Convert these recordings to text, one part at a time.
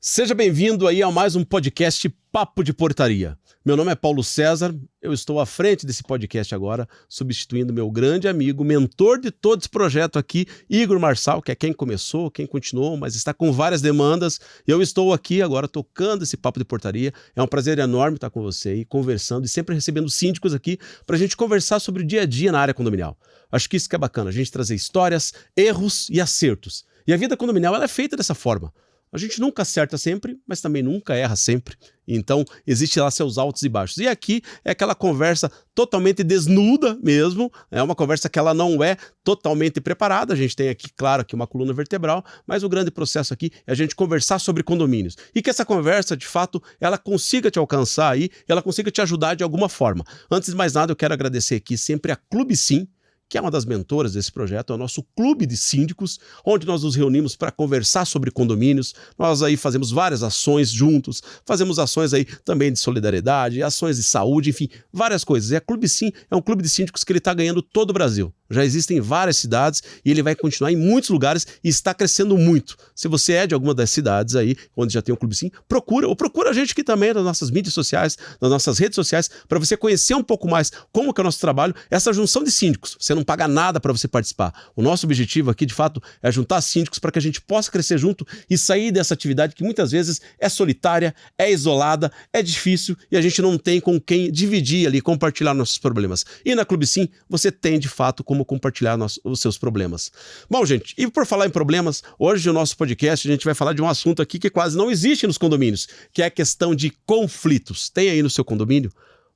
Seja bem-vindo aí a mais um podcast Papo de Portaria. Meu nome é Paulo César, eu estou à frente desse podcast agora, substituindo meu grande amigo, mentor de todo esse projeto aqui, Igor Marçal, que é quem começou, quem continuou, mas está com várias demandas. Eu estou aqui agora tocando esse Papo de Portaria. É um prazer enorme estar com você aí, conversando e sempre recebendo síndicos aqui para a gente conversar sobre o dia a dia na área condominial. Acho que isso que é bacana, a gente trazer histórias, erros e acertos. E a vida condominial ela é feita dessa forma. A gente nunca acerta sempre, mas também nunca erra sempre. Então, existe lá seus altos e baixos. E aqui é aquela conversa totalmente desnuda mesmo. É uma conversa que ela não é totalmente preparada. A gente tem aqui, claro, aqui uma coluna vertebral, mas o grande processo aqui é a gente conversar sobre condomínios. E que essa conversa, de fato, ela consiga te alcançar aí, ela consiga te ajudar de alguma forma. Antes de mais nada, eu quero agradecer aqui sempre a Clube Sim, que é uma das mentoras desse projeto, é o nosso clube de síndicos, onde nós nos reunimos para conversar sobre condomínios. Nós aí fazemos várias ações juntos, fazemos ações aí também de solidariedade, ações de saúde, enfim, várias coisas. E a Clube Sim é um clube de síndicos que ele está ganhando todo o Brasil. Já existem várias cidades e ele vai continuar em muitos lugares e está crescendo muito. Se você é de alguma das cidades aí, onde já tem o Clube Sim, procura a gente aqui também nas nossas mídias sociais, nas nossas redes sociais, para você conhecer um pouco mais como que é o nosso trabalho, essa junção de síndicos. Você não paga nada para você participar. O nosso objetivo aqui, de fato, é juntar síndicos para que a gente possa crescer junto e sair dessa atividade que muitas vezes é solitária, é isolada, é difícil e a gente não tem com quem dividir ali, compartilhar nossos problemas. E na Clube Sim, você tem, de fato, como compartilhar os seus problemas. Bom, gente, e por falar em problemas, hoje no nosso podcast a gente vai falar de um assunto aqui que quase não existe nos condomínios, que é a questão de conflitos. Tem aí no seu condomínio?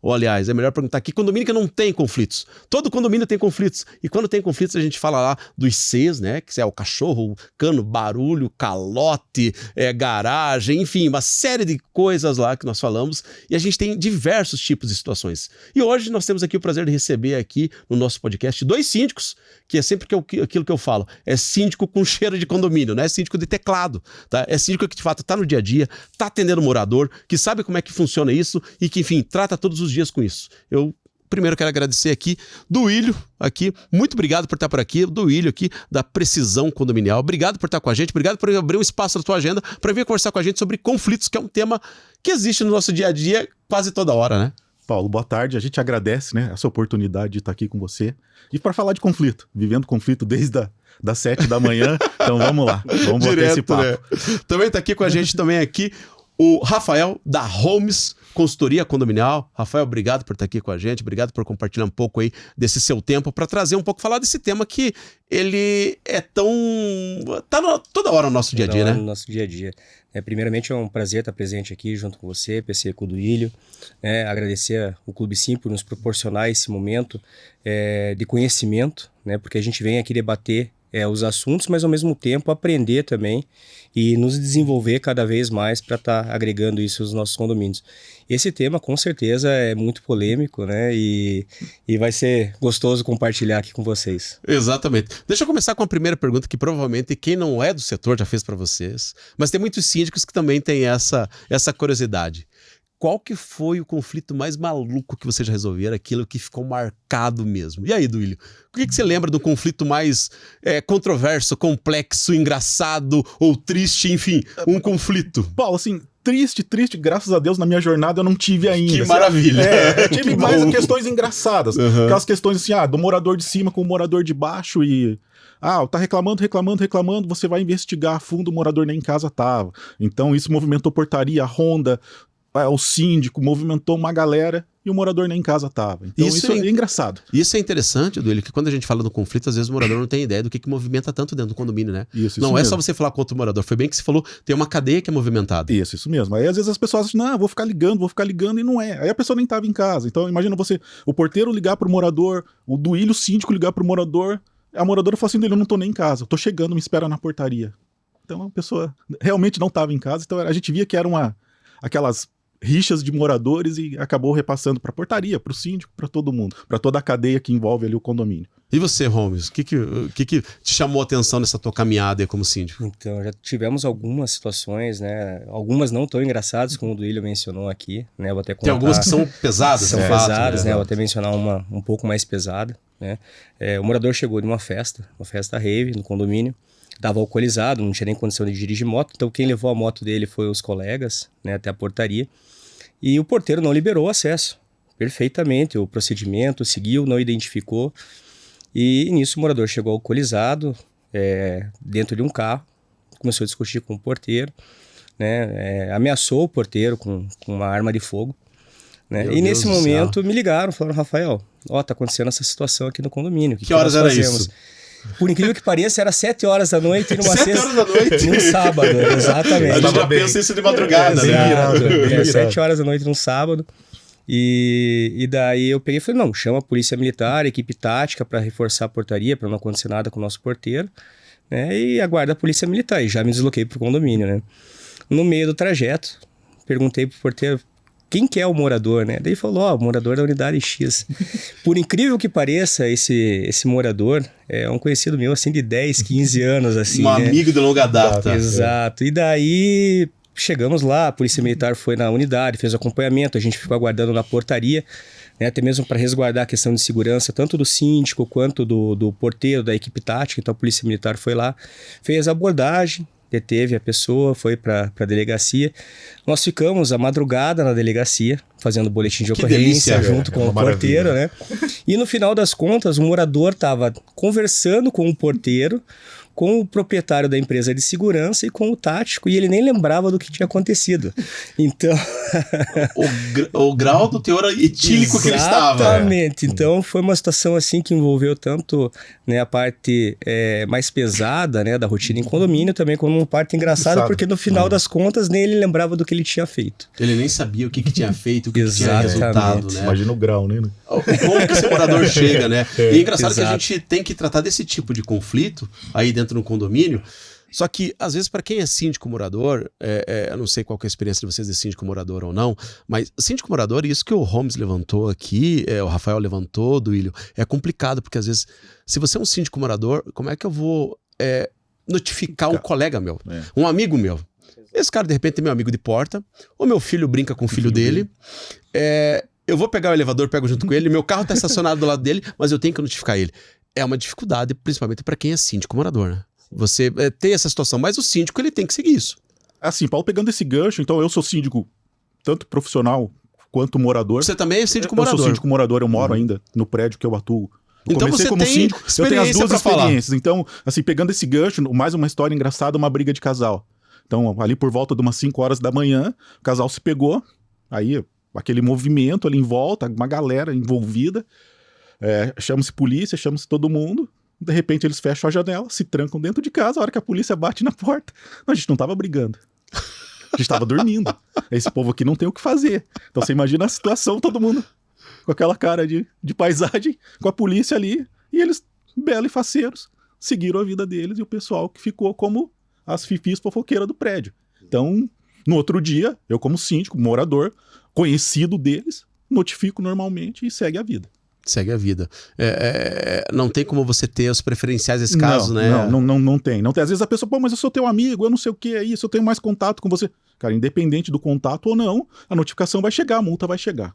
Ou, aliás, é melhor perguntar que condomínio que não tem conflitos. Todo condomínio tem conflitos. E quando tem conflitos, a gente fala lá dos Cs, né? Que é o cachorro, o cano, barulho, calote, garagem, enfim, uma série de coisas lá que nós falamos. E a gente tem diversos tipos de situações. E hoje nós temos aqui o prazer de receber aqui no nosso podcast dois síndicos, que é sempre aquilo que eu falo. É síndico com cheiro de condomínio, não é síndico de teclado, tá? É síndico que, de fato, está no dia a dia, está atendendo o morador, que sabe como é que funciona isso e que, enfim, trata todos os dias com isso. Eu primeiro quero agradecer aqui Duílio, aqui, muito obrigado por estar por aqui, Duílio aqui da Precisão Condominial, obrigado por estar com a gente, obrigado por abrir um espaço na tua agenda para vir conversar com a gente sobre conflitos, que é um tema que existe no nosso dia a dia quase toda hora, né? Paulo, boa tarde, a gente agradece, né, essa oportunidade de estar aqui com você e para falar de conflito, vivendo conflito desde das 7 da manhã, então vamos lá, vamos bater esse papo. Né? Também está aqui com a gente também aqui o Rafael da Holmes Consultoria Condominial. Rafael, obrigado por estar aqui com a gente, obrigado por compartilhar um pouco aí desse seu tempo para trazer um pouco, falar desse tema que ele é tão... toda hora no nosso dia a dia, né? No nosso dia a dia. Primeiramente é um prazer estar presente aqui junto com você, PC com o Duílio, agradecer o Clube Sim por nos proporcionar esse momento de conhecimento, né? Porque a gente vem aqui debater os assuntos, mas ao mesmo tempo aprender também e nos desenvolver cada vez mais para estar agregando isso aos nossos condomínios. Esse tema com certeza é muito polêmico, né? E vai ser gostoso compartilhar aqui com vocês. Exatamente. Deixa eu começar com a primeira pergunta que provavelmente quem não é do setor já fez para vocês, mas tem muitos síndicos que também têm essa curiosidade. Qual que foi o conflito mais maluco que vocês já resolveram, aquilo que ficou marcado mesmo? E aí, Duílio, o que você lembra do conflito mais controverso, complexo, engraçado ou triste, enfim, um conflito? Paulo, assim, triste, graças a Deus na minha jornada eu não tive ainda. Que maravilha! Eu tive mais questões engraçadas, aquelas questões assim, do morador de cima com o morador de baixo e... tá reclamando, você vai investigar a fundo, o morador nem em casa tava. Então isso movimentou portaria, Honda... o síndico movimentou uma galera e o morador nem em casa estava. Então isso é engraçado. Isso é interessante, Duílio, que quando a gente fala do conflito, às vezes o morador não tem ideia do que movimenta tanto dentro do condomínio, né? Isso não é mesmo. Só você falar com outro morador, foi bem que você falou, tem uma cadeia que é movimentada. Isso mesmo. Aí às vezes as pessoas acham, não, vou ficar ligando e não é. Aí a pessoa nem estava em casa. Então imagina você, o porteiro ligar pro morador, o Duílio, o síndico ligar pro morador, a moradora fala assim, Duílio, eu não tô nem em casa, eu tô chegando, me espera na portaria. Então a pessoa realmente não estava em casa, então a gente via que era aquelas rixas de moradores e acabou repassando para a portaria, para o síndico, para todo mundo, para toda a cadeia que envolve ali o condomínio. E você, Holmes, o que te chamou a atenção nessa tua caminhada aí como síndico? Então, já tivemos algumas situações, né? Algumas não tão engraçadas, como o Duílio mencionou aqui, né? Vou até contar... Tem algumas que são pesadas, são pesadas, né? Vou até mencionar uma um pouco mais pesada, né? O morador chegou de uma festa rave no condomínio. estava alcoolizado, não tinha nem condição de dirigir moto, então quem levou a moto dele foi os colegas, né, até a portaria, e o porteiro não liberou o acesso, perfeitamente, o procedimento seguiu, não identificou, e nisso o morador chegou alcoolizado, dentro de um carro, começou a discutir com o porteiro, né, ameaçou o porteiro com uma arma de fogo, né, e nesse momento me ligaram, falaram, Rafael, tá acontecendo essa situação aqui no condomínio, que horas era isso? Por incrível que pareça, era 7 horas da noite numa 7 horas da noite? Num sábado, exatamente. Eu já penso isso de madrugada, né? 7 horas da noite num sábado. E daí eu peguei e falei, não, chama a polícia militar, equipe tática para reforçar a portaria, para não acontecer nada com o nosso porteiro, né? E aguarda a polícia militar. E já me desloquei pro condomínio, né? No meio do trajeto, perguntei pro porteiro, quem que é o morador, né? Daí ele falou, o morador da unidade X. Por incrível que pareça, esse morador é um conhecido meu, assim, de 10, 15 anos, assim, um amigo de longa data. Exato. E daí chegamos lá, a polícia militar foi na unidade, fez o acompanhamento, a gente ficou aguardando na portaria, né, até mesmo para resguardar a questão de segurança, tanto do síndico quanto do porteiro, da equipe tática. Então a polícia militar foi lá, fez a abordagem, deteve a pessoa, foi para a delegacia. Nós ficamos a madrugada na delegacia, fazendo boletim de ocorrência junto com o porteiro, né? E no final das contas, o morador estava conversando com o porteiro, com o proprietário da empresa de segurança e com o tático, e ele nem lembrava do que tinha acontecido. Então... o grau do teor etílico que ele estava. Exatamente. Então, foi uma situação assim que envolveu tanto, né, a parte mais pesada, né, da rotina em condomínio, também como uma parte engraçada, porque no final das contas, nem ele lembrava do que ele tinha feito. Ele nem sabia o que tinha feito, o que tinha resultado, né? Imagina o grau, né? Como que esse morador chega, né? E é engraçado que a gente tem que tratar desse tipo de conflito aí dentro do condomínio. Só que, às vezes, para quem é síndico morador, eu não sei qual que é a experiência de vocês de síndico morador ou não, mas síndico morador, isso que o Holmes levantou aqui, o Rafael levantou, Duílio, é complicado, porque às vezes, se você é um síndico morador, como é que eu vou notificar um colega meu, um amigo meu? Esse cara, de repente, é meu amigo de porta, ou meu filho brinca com o filho dele, eu vou pegar o elevador, pego junto com ele, meu carro está estacionado do lado dele, mas eu tenho que notificar ele. É uma dificuldade, principalmente para quem é síndico morador, né? Você tem essa situação, mas o síndico ele tem que seguir isso. Assim, Paulo, pegando esse gancho, então eu sou síndico tanto profissional quanto morador. Você também é síndico morador? Eu sou síndico morador, eu moro ainda no prédio que eu atuo. Eu então comecei você como tem síndico, eu tenho as duas experiências. Falar. Então, assim, pegando esse gancho, mais uma história engraçada, uma briga de casal. Então, ali por volta de umas 5 horas da manhã, o casal se pegou, aí aquele movimento ali em volta, uma galera envolvida, chama-se polícia, chama-se todo mundo. De repente eles fecham a janela, se trancam dentro de casa, a hora que a polícia bate na porta. Não, a gente não tava brigando. A gente tava dormindo. Esse povo aqui não tem o que fazer. Então você imagina a situação, todo mundo com aquela cara de paisagem, com a polícia ali, e eles, belo e faceiros, seguiram a vida deles, e o pessoal que ficou como as fifis fofoqueiras do prédio. Então, no outro dia, eu como síndico, morador, conhecido deles, notifico normalmente e segue a vida. Segue a vida. Não tem como você ter os preferenciais nesse caso, né? Não tem. Não tem. Às vezes a pessoa, mas eu sou teu amigo, eu não sei o que é isso, eu tenho mais contato com você. Cara, independente do contato ou não, a notificação vai chegar, a multa vai chegar.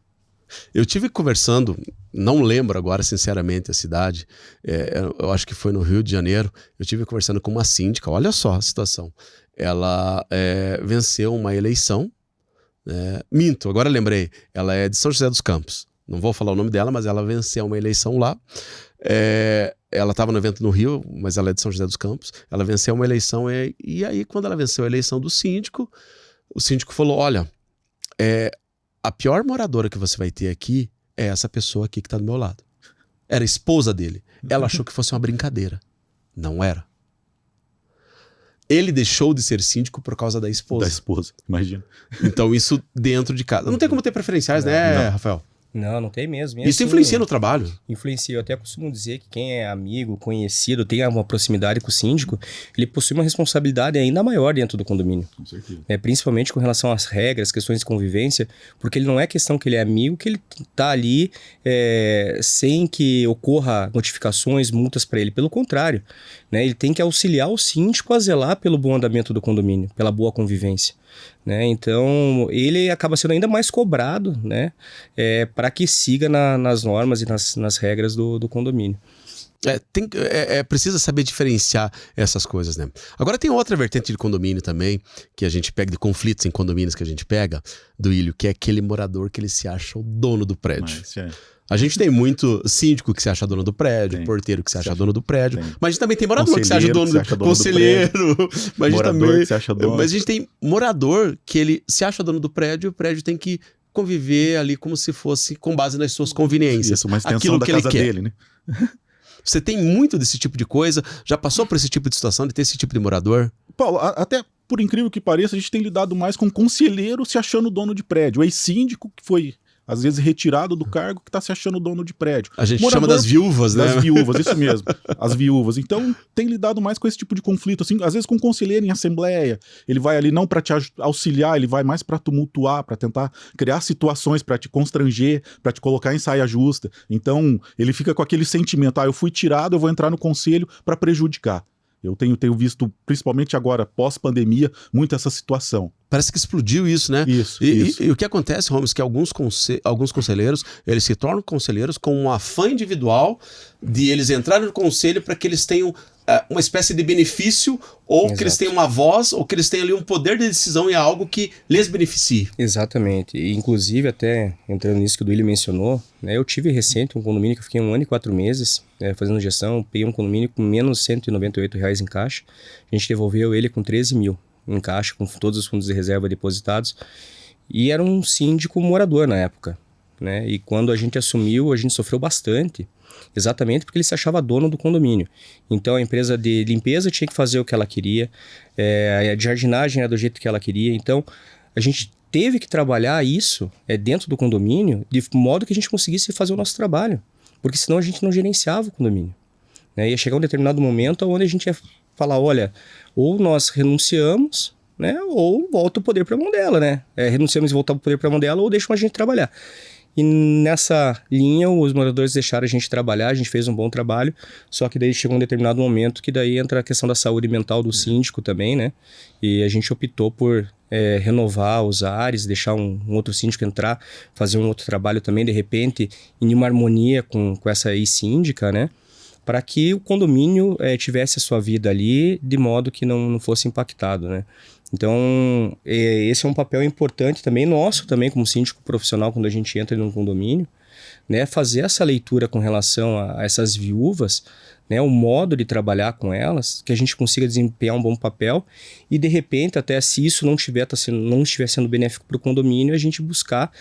Eu tive conversando, não lembro agora sinceramente a cidade, eu acho que foi no Rio de Janeiro, eu tive conversando com uma síndica, olha só a situação. Ela venceu uma eleição, minto, agora lembrei, ela é de São José dos Campos. Não vou falar o nome dela, mas ela venceu uma eleição lá. Ela estava no evento no Rio, mas ela é de São José dos Campos. Ela venceu uma eleição e aí, quando ela venceu a eleição do síndico, o síndico falou, olha, a pior moradora que você vai ter aqui é essa pessoa aqui que está do meu lado. Era a esposa dele. Ela achou que fosse uma brincadeira. Não era. Ele deixou de ser síndico por causa da esposa. Da esposa, imagina. Então isso dentro de casa. Não tem como ter preferenciais, né, Rafael? Não tem mesmo. Isso influencia no trabalho? Influencia. Eu até costumo dizer que quem é amigo, conhecido, tem uma proximidade com o síndico, ele possui uma responsabilidade ainda maior dentro do condomínio. Com certeza. Principalmente com relação às regras, questões de convivência, porque ele não é questão que ele é amigo, que ele está ali sem que ocorra notificações, multas para ele. Pelo contrário, né, ele tem que auxiliar o síndico a zelar pelo bom andamento do condomínio, pela boa convivência. Né? Então, ele acaba sendo ainda mais cobrado, né? Para que siga nas normas e nas regras do condomínio. Precisa saber diferenciar essas coisas, né? Agora tem outra vertente de condomínio também, que a gente pega, de conflitos em condomínios que a gente pega, Duílio, que é aquele morador que ele se acha o dono do prédio. A gente tem muito síndico que se acha dono do prédio, porteiro que se acha dono do prédio, mas a gente também tem morador que se acha dono do conselheiro, mas a gente tem morador que ele se acha dono do prédio, e o prédio tem que conviver ali como se fosse com base nas suas conveniências. Isso, uma extensão da casa dele, né? Você tem muito desse tipo de coisa? Já passou por esse tipo de situação de ter esse tipo de morador? Paulo, até por incrível que pareça, a gente tem lidado mais com conselheiro se achando dono de prédio. O ex-síndico que foi, às vezes, retirado do cargo, que está se achando dono de prédio. A gente chama das viúvas, né? Das viúvas, isso mesmo. As viúvas. Então, tem lidado mais com esse tipo de conflito. Assim, às vezes com conselheiro em assembleia. Ele vai ali não para te auxiliar, ele vai mais para tumultuar, para tentar criar situações, para te constranger, para te colocar em saia justa. Então, ele fica com aquele sentimento, eu fui tirado, eu vou entrar no conselho para prejudicar. Eu tenho visto, principalmente agora, pós-pandemia, muito essa situação. Parece que explodiu isso, né? Isso. E o que acontece, Holmes, que alguns conselheiros, eles se tornam conselheiros com um afã individual de eles entrarem no conselho para que eles tenham uma espécie de benefício, ou Exato. Que eles tenham uma voz, ou que eles tenham ali um poder de decisão em algo que lhes beneficie. Exatamente. E, inclusive, até entrando nisso que o Duílio mencionou, né, eu tive recente um condomínio que eu fiquei 1 ano e 4 meses fazendo gestão, peguei um condomínio com menos R$198 em caixa, a gente devolveu ele com 13 mil em caixa, com todos os fundos de reserva depositados, e era um síndico morador na época, né? E quando a gente assumiu, a gente sofreu bastante, exatamente porque ele se achava dono do condomínio. Então a empresa de limpeza tinha que fazer o que ela queria, a de jardinagem era do jeito que ela queria, então a gente teve que trabalhar isso dentro do condomínio de modo que a gente conseguisse fazer o nosso trabalho, porque senão a gente não gerenciava o condomínio, né? Ia chegar um determinado momento onde a gente ia falar, olha, ou nós renunciamos, né, ou volta o poder para a mão dela, né? Renunciamos e voltar o poder para a mão dela, ou deixam a gente trabalhar. E nessa linha, os moradores deixaram a gente trabalhar, a gente fez um bom trabalho, só que daí chegou um determinado momento que daí entra a questão da saúde mental do síndico também, né? E a gente optou por renovar os ares, deixar um outro síndico entrar, fazer um outro trabalho também, de repente, em uma harmonia com essa ex-síndica, né? Para que o condomínio tivesse a sua vida ali de modo que não fosse impactado, né? Então, esse é um papel importante também nosso, também como síndico profissional, quando a gente entra em um condomínio, né? Fazer essa leitura com relação a essas viúvas, né? O modo de trabalhar com elas, que a gente consiga desempenhar um bom papel e, de repente, até se isso não estiver sendo benéfico para o condomínio, a gente buscar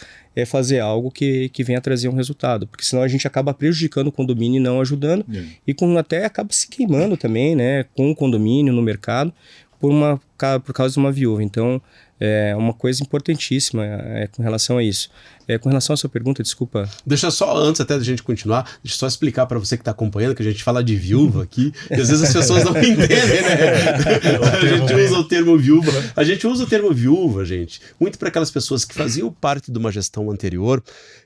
fazer algo que venha trazer um resultado, porque senão a gente acaba prejudicando o condomínio e não ajudando, e até acaba se queimando também, né? Com o condomínio no mercado, por causa de uma viúva. Então, é uma coisa importantíssima com relação a isso. Com relação à sua pergunta, desculpa. Deixa só, antes até da gente continuar, deixa eu só explicar para você que está acompanhando, que a gente fala de viúva aqui, e às vezes as pessoas não entendem, né? A gente usa o termo viúva. A gente usa o termo viúva, gente, muito para aquelas pessoas que faziam parte de uma gestão anterior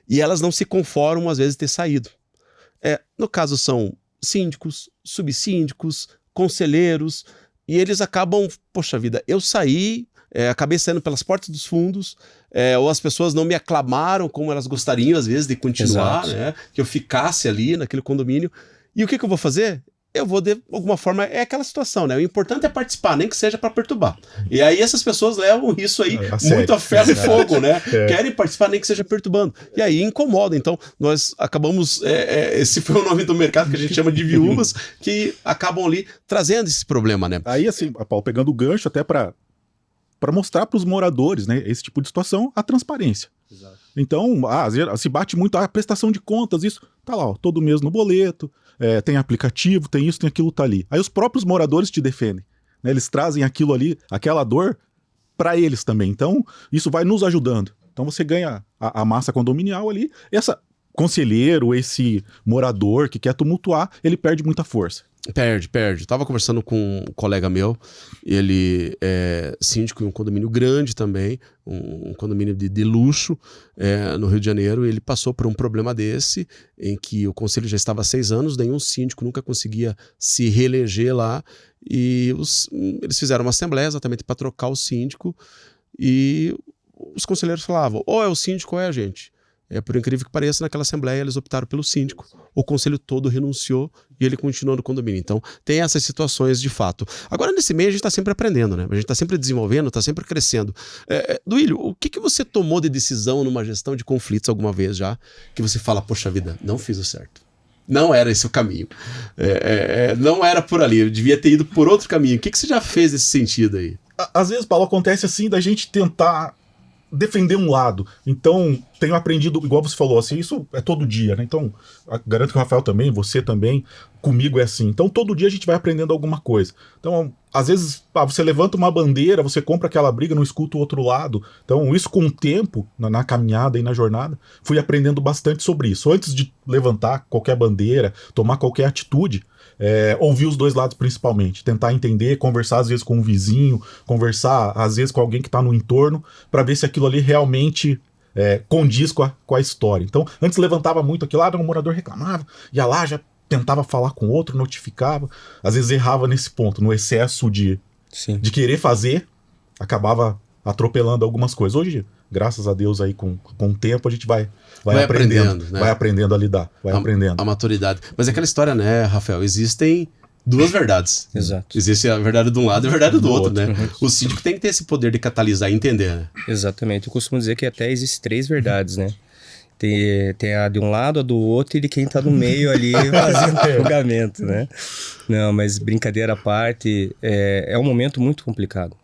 e elas não se conformam, às vezes, de ter saído. No caso, são síndicos, subsíndicos, conselheiros, e eles acabam, poxa vida, eu saí, acabei saindo pelas portas dos fundos, ou as pessoas não me aclamaram como elas gostariam, às vezes, de continuar, né? Que eu ficasse ali naquele condomínio. E o que eu vou fazer? Eu vou, de alguma forma, aquela situação, né? O importante é participar, nem que seja para perturbar. E aí essas pessoas levam isso aí muito a ferro e fogo, né? Querem participar, nem que seja perturbando. E aí incomoda. Então, nós acabamos... esse foi o nome do mercado que a gente chama de viúvas, que acabam ali trazendo esse problema, né? Aí, assim, Paulo, pegando o gancho até para mostrar para os moradores, né, esse tipo de situação, a transparência. Exato. Então, se bate muito a prestação de contas, isso tá lá, ó, todo mês no boleto, tem aplicativo, tem isso, tem aquilo, tá ali. Aí os próprios moradores te defendem, né, eles trazem aquilo ali, aquela dor, para eles também. Então, isso vai nos ajudando. Então você ganha a massa condominial ali, essa conselheiro, esse morador que quer tumultuar, ele perde muita força. Perde. Eu tava conversando com um colega meu, ele é síndico em um condomínio grande também, um condomínio de luxo no Rio de Janeiro. Ele passou por um problema desse, em que o conselho já estava há 6 anos, nenhum síndico nunca conseguia se reeleger lá, e eles fizeram uma assembleia exatamente para trocar o síndico, e os conselheiros falavam, ou é o síndico ou é a gente. Por incrível que pareça, naquela assembleia eles optaram pelo síndico. O conselho todo renunciou e ele continuou no condomínio. Então, tem essas situações de fato. Agora, nesse meio, a gente está sempre aprendendo, né? A gente está sempre desenvolvendo, está sempre crescendo. Duílio, o que você tomou de decisão numa gestão de conflitos alguma vez já, que você fala, poxa vida, não fiz o certo? Não era esse o caminho. Não era por ali, eu devia ter ido por outro caminho. O que você já fez nesse sentido aí? Às vezes, Paulo, acontece assim da gente tentar defender um lado. Então, tenho aprendido, igual você falou, assim, isso é todo dia, né? Então, garanto que o Rafael também, você também, comigo é assim. Então, todo dia a gente vai aprendendo alguma coisa. Então, às vezes, você levanta uma bandeira, você compra aquela briga, não escuta o outro lado. Então, isso com o tempo, na caminhada e na jornada, fui aprendendo bastante sobre isso. Antes de levantar qualquer bandeira, tomar qualquer atitude, ouvir os dois lados principalmente, tentar entender, conversar às vezes com um vizinho, conversar às vezes com alguém que está no entorno, para ver se aquilo ali realmente condiz com a história. Então, antes levantava muito aquilo, um morador reclamava, ia lá, já tentava falar com outro, notificava, às vezes errava nesse ponto, no excesso de querer fazer, acabava atropelando algumas coisas. Hoje, graças a Deus, aí com o tempo a gente vai aprendendo, né? Vai aprendendo a lidar, aprendendo. A maturidade. Mas é aquela história, né, Rafael? Existem duas verdades. Exato. Existe a verdade de um lado e a verdade do outro, né? O síndico tem que ter esse poder de catalisar e entender, né? Exatamente. Eu costumo dizer que até existem 3 verdades, né? Tem a de um lado, a do outro e de quem tá no meio ali fazendo julgamento, né? Não, mas brincadeira à parte, é um momento muito complicado.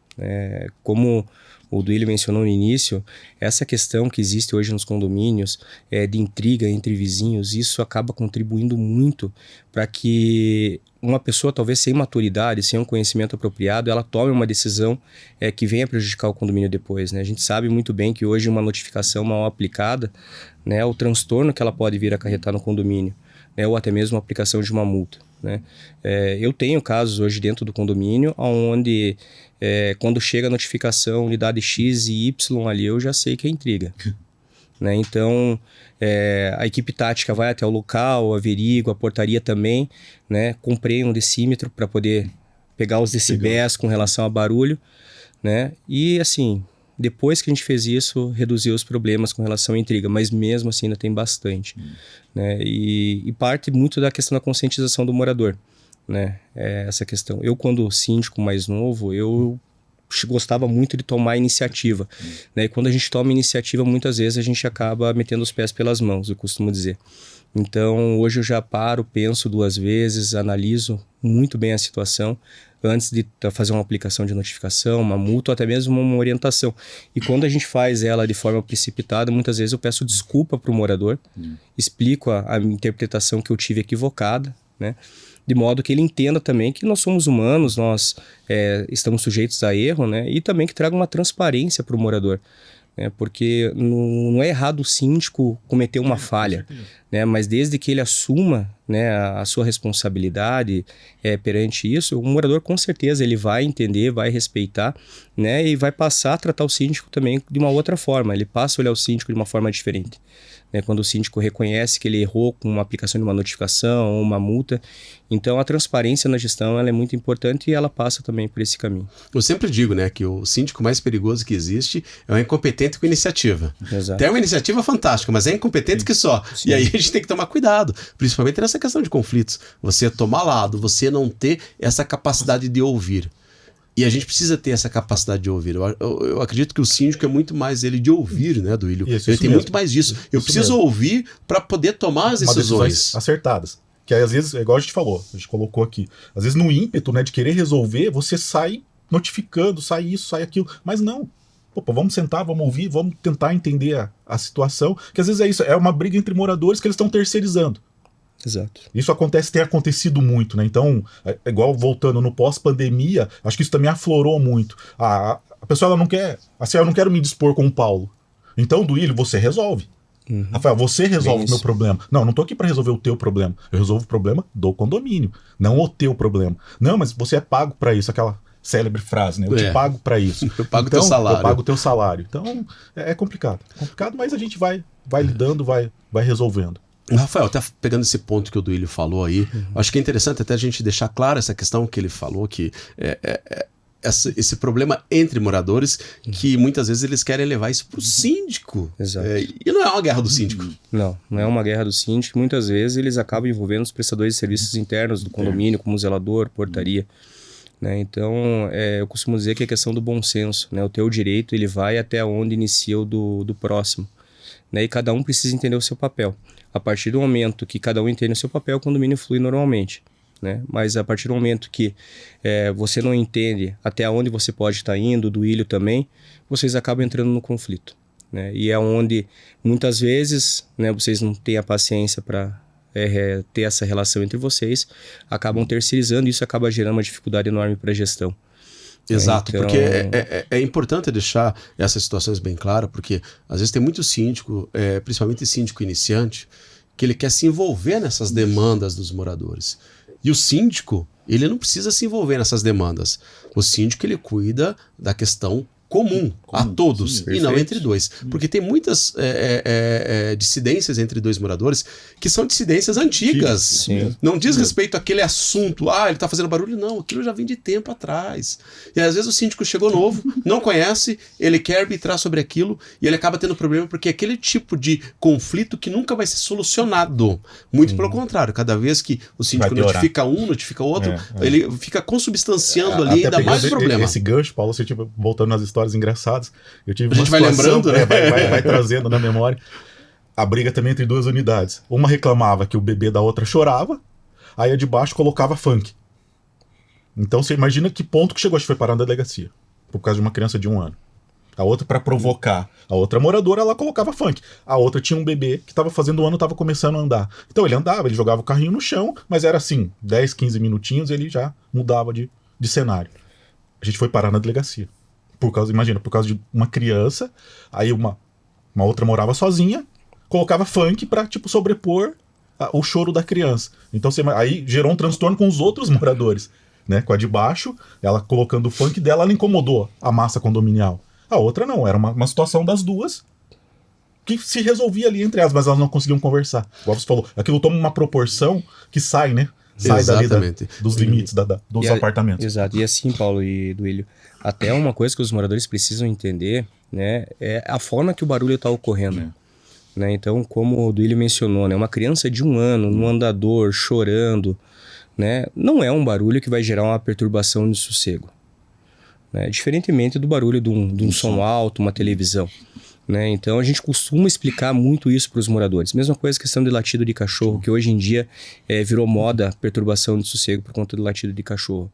Como o Duílio mencionou no início, essa questão que existe hoje nos condomínios de intriga entre vizinhos, isso acaba contribuindo muito para que uma pessoa, talvez sem maturidade, sem um conhecimento apropriado, ela tome uma decisão que venha prejudicar o condomínio depois, né? A gente sabe muito bem que hoje uma notificação mal aplicada, né, o transtorno que ela pode vir a acarretar no condomínio, né, ou até mesmo a aplicação de uma multa, né? Eu tenho casos hoje dentro do condomínio onde quando chega a notificação unidade X e Y ali, eu já sei que é intriga. Né? Então, a equipe tática vai até o local, averigua, a portaria também, né? Comprei um decímetro para poder pegar os decibéis com relação a barulho, né? E assim, depois que a gente fez isso, reduziu os problemas com relação à intriga, mas mesmo assim ainda tem bastante. Né? E parte muito da questão da conscientização do morador, né? Essa questão. Eu, quando síndico mais novo, eu gostava muito de tomar iniciativa. Né? E quando a gente toma iniciativa, muitas vezes a gente acaba metendo os pés pelas mãos, eu costumo dizer. Então, hoje eu já paro, penso 2 vezes, analiso muito bem a situação antes de fazer uma aplicação de notificação, uma multa ou até mesmo uma orientação. E quando a gente faz ela de forma precipitada, muitas vezes eu peço desculpa para o morador, explico a interpretação que eu tive equivocada, né? De modo que ele entenda também que nós somos humanos, nós estamos sujeitos a erro, né? E também que traga uma transparência para o morador. Porque não é errado o síndico cometer uma falha, né? Mas desde que ele assuma, né, a sua responsabilidade perante isso, o morador com certeza ele vai entender, vai respeitar, né, e vai passar a tratar o síndico também de uma outra forma, ele passa a olhar o síndico de uma forma diferente. Quando o síndico reconhece que ele errou com uma aplicação de uma notificação ou uma multa. Então, a transparência na gestão ela é muito importante e ela passa também por esse caminho. Eu sempre digo, né, que o síndico mais perigoso que existe é o incompetente com iniciativa. Exato. Tem uma iniciativa fantástica, mas é incompetente que só. Sim. E aí a gente tem que tomar cuidado, principalmente nessa questão de conflitos. Você tomar lado, você não ter essa capacidade de ouvir. E a gente precisa ter essa capacidade de ouvir. Eu acredito que o síndico é muito mais ele de ouvir, né, Duílio? Ele tem mesmo. Muito mais disso. Eu preciso ouvir para poder tomar as decisões acertadas. Que aí, às vezes, é igual a gente falou, a gente colocou aqui. Às vezes, no ímpeto, né, de querer resolver, você sai notificando, sai isso, sai aquilo. Mas não. Opa, vamos sentar, vamos ouvir, vamos tentar entender a situação. Que às vezes é isso, é uma briga entre moradores que eles estão terceirizando. Exato. Isso tem acontecido muito, né? Então, igual voltando no pós-pandemia, acho que isso também aflorou muito. A pessoa, ela não quer, assim, eu não quero me dispor com o Paulo. Então, Duílio, você resolve. Rafael, você resolve o meu problema. Não tô aqui para resolver o teu problema. Eu resolvo o problema do condomínio, não o teu problema. Não, mas você é pago para isso, aquela célebre frase, né? Eu te pago para isso. Eu pago teu salário. Eu pago teu salário. Então, é complicado. É complicado, mas a gente vai lidando, vai resolvendo. Rafael, até pegando esse ponto que o Duílio falou aí, acho que é interessante até a gente deixar claro essa questão que ele falou, que esse problema entre moradores, que muitas vezes eles querem levar isso para o síndico. Exato. E não é uma guerra do síndico. Não é uma guerra do síndico. Muitas vezes eles acabam envolvendo os prestadores de serviços internos do condomínio, como zelador, portaria. Né? Então, eu costumo dizer que é questão do bom senso. Né? O teu direito ele vai até onde inicia o do próximo. Né? E cada um precisa entender o seu papel. A partir do momento que cada um entende o seu papel, o condomínio flui normalmente. Né? Mas a partir do momento que você não entende até onde você pode estar indo, o Duílio também, vocês acabam entrando no conflito. Né? E é onde, muitas vezes, né, vocês não têm a paciência para ter essa relação entre vocês, acabam terceirizando e isso acaba gerando uma dificuldade enorme para a gestão. Exato, Então... porque é importante deixar essas situações bem claras, porque às vezes tem muito síndico, principalmente síndico iniciante, que ele quer se envolver nessas demandas dos moradores. E o síndico, ele não precisa se envolver nessas demandas. O síndico, ele cuida da questão comum a todos, sim, e não perfeito. entre dois. Porque tem muitas dissidências entre dois moradores que são dissidências antigas. Sim. Não diz respeito àquele assunto, ele tá fazendo barulho. Não, aquilo já vem de tempo atrás. E às vezes o síndico chegou novo, não conhece, ele quer arbitrar sobre aquilo e ele acaba tendo problema porque é aquele tipo de conflito que nunca vai ser solucionado. Muito pelo contrário, cada vez que o síndico Vai piorar. notifica um, notifica outro, ele fica consubstanciando ali Até ainda mais o pegando problema. Esse gancho, Paulo, você voltando nas histórias engraçadas, eu tive A gente vai lembrando, né? Vai trazendo na memória. A briga também entre duas unidades. Uma reclamava que o bebê da outra chorava, aí a de baixo colocava funk. Então você imagina que ponto que chegou, acho que foi parar na delegacia, por causa de uma criança de 1 ano. A outra, para provocar a outra moradora, ela colocava funk. A outra tinha um bebê que estava fazendo 1 ano, estava começando a andar. Então ele andava, ele jogava o carrinho no chão, mas era assim, 10, 15 minutinhos, ele já mudava de cenário. A gente foi parar na delegacia. Por causa de uma criança, aí uma outra morava sozinha, colocava funk pra, sobrepor o choro da criança. Então, aí gerou um transtorno com os outros moradores, né? Com a de baixo, ela colocando o funk dela, ela incomodou a massa condominial. A outra não, era uma situação das duas que se resolvia ali entre elas, mas elas não conseguiam conversar. Igual você falou, aquilo toma uma proporção que sai, né? Sai dali dos limites dos apartamentos. Exato. E assim, Paulo e Duílio, até uma coisa que os moradores precisam entender, né, é a forma que o barulho está ocorrendo. Né? Então, como o Duílio mencionou, né, uma criança de 1 ano no andador, chorando, né, não é um barulho que vai gerar uma perturbação de sossego. Né? Diferentemente do barulho de um som alto, uma televisão. Né? Então a gente costuma explicar muito isso para os moradores. Mesma coisa questão de latido de cachorro, que hoje em dia virou moda perturbação de sossego por conta do latido de cachorro.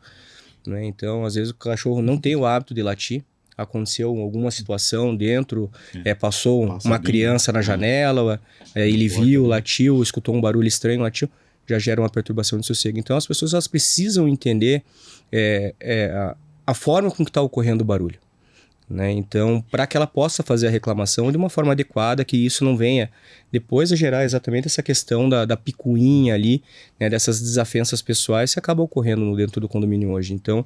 Né? Então às vezes o cachorro não tem o hábito de latir, aconteceu alguma situação dentro, passou uma criança na janela, ele viu, latiu, escutou um barulho estranho, latiu, já gera uma perturbação de sossego. Então as pessoas elas precisam entender a forma com que está ocorrendo o barulho. Né? Então, para que ela possa fazer a reclamação de uma forma adequada, que isso não venha depois a gerar exatamente essa questão da picuinha ali, né? Dessas desavenças pessoais que acaba ocorrendo dentro do condomínio hoje. Então,